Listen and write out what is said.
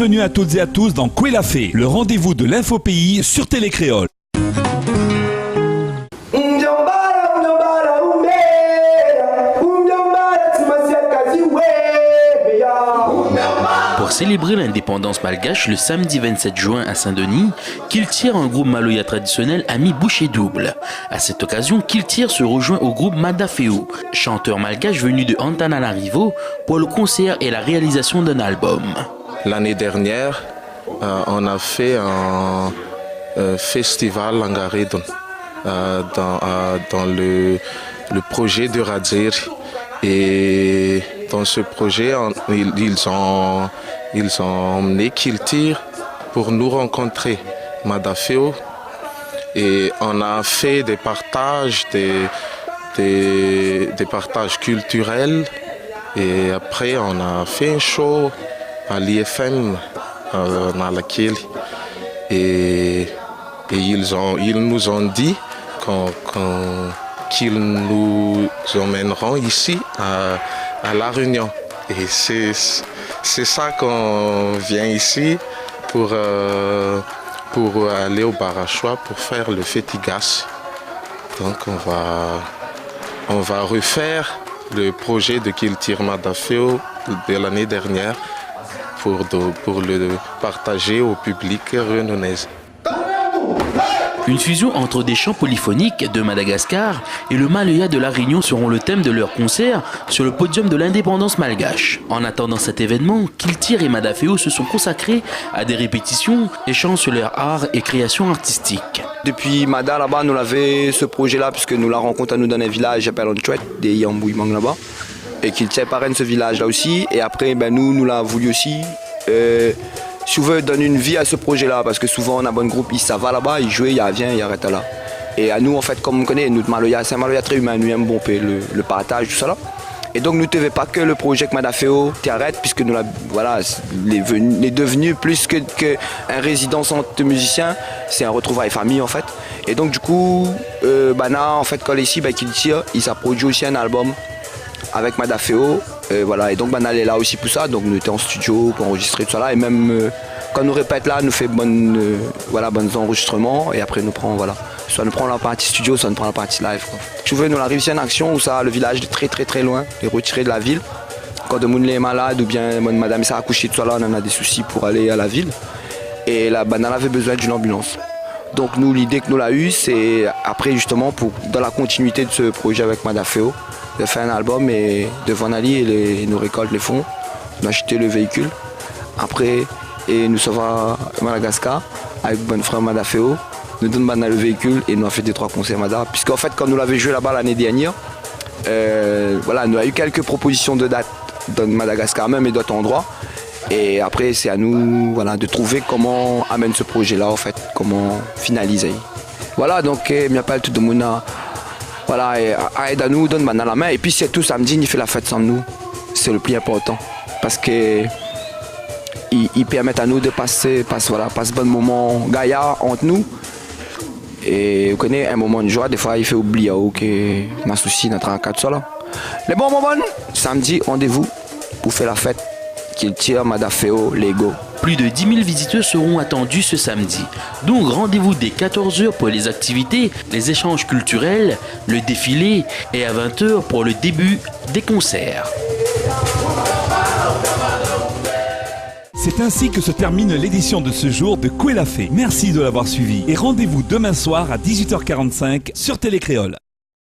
Bienvenue à toutes et à tous dans Kouelafé, le rendez-vous de l'info-pays sur Télécréole. Pour célébrer l'indépendance malgache le samedi 27 juin à Saint-Denis, Kiltir, un groupe maloya traditionnel, a mis bouchée double. À cette occasion, Kiltir se rejoint au groupe Madafeo, chanteur malgache venu de Antananarivo, pour le concert et la réalisation d'un album. L'année dernière, on a fait un festival Langaredon dans le projet de Radzir. Et dans ce projet, ils ont emmené Kiltir pour nous rencontrer, Madafeo. Et on a fait des partages, des partages culturels. Et après, on a fait un show à l'IFM, dans laquelle. Et ils nous ont dit qu'ils nous emmèneront ici à La Réunion. Et c'est ça qu'on vient ici pour aller au Barachois pour faire le Fétigas. Donc on va refaire le projet de Kiltir Madafeo de l'année dernière pour le partager au public réunionnais. Une fusion entre des chants polyphoniques de Madagascar et le maloya de La Réunion seront le thème de leur concert sur le podium de l'indépendance malgache. En attendant cet événement, Kiltir et Madafeo se sont consacrés à des répétitions, échangeant sur leur art et création artistique. Depuis Mada là-bas, nous l'avons ce projet-là puisque nous la rencontre à nous dans un village appelé Ontchouet, des Yambouimang là-bas. Et Kiltir parraine ce village-là aussi. Et après, nous l'avons voulu aussi. Si on veut donner une vie à ce projet-là, parce que souvent on a un bon groupe, ça va là-bas, il joue, il vient, il arrête là. Et à nous, en fait, comme on connaît, notre maloya, c'est un maloya très humain, nous aimons le partage, tout ça là. Et donc nous ne devons pas que le projet que Madafeo t'arrête, puisque nous est devenu plus qu'un résident centre musicien, c'est un retrouvailles famille en fait. Et donc du coup, en fait, quand ici, Kiltir, il s'est produit aussi un album avec Madafeo. Et donc Banal est là aussi pour ça, donc nous étions en studio pour enregistrer tout ça là, et même quand nous répète là, nous fait bons enregistrements, et après nous prend soit nous prend la partie studio, soit nous prend la partie live. Tu veux, nous la réussi une action où ça, le village est très très très loin, est retiré de la ville. Quand Mounle est malade ou bien madame s'est accouchée tout ça là, on en a des soucis pour aller à la ville, et la Banal avait besoin d'une ambulance. Donc nous, l'idée que nous l'a eue, c'est après justement dans la continuité de ce projet avec Madafeo, de faire un album et de vendre et nous récolte les fonds, d'acheter le véhicule. Après, et nous sommes à Madagascar avec mon frère Madafeo, nous donnons le véhicule et nous avons fait 2-3 concerts Mada. Puisqu'en fait, quand nous l'avons joué là-bas l'année dernière, nous avons eu quelques propositions de dates dans Madagascar même et d'autres endroits. Et après, c'est à nous de trouver comment amener ce projet-là, en fait, comment finaliser. Voilà, donc, il n'y a pas tout le monde. Et aide à nous, donne la main. Et puis c'est tout samedi, il fait la fête sans nous. C'est le plus important. Parce que il permet à nous de passer un bon moment gaillard entre nous. Et vous connaissez un moment de joie, des fois il fait oublier que ma souci notre encadre ça là. Les bons moments, samedi, rendez-vous pour faire la fête. Kiltir, Madafeo, Lego. Plus de 10 000 visiteurs seront attendus ce samedi. Donc rendez-vous dès 14 h pour les activités, les échanges culturels, le défilé et à 20 h pour le début des concerts. C'est ainsi que se termine l'édition de ce jour de Kouelafé. Merci de l'avoir suivi et rendez-vous demain soir à 18h45 sur Télécréole.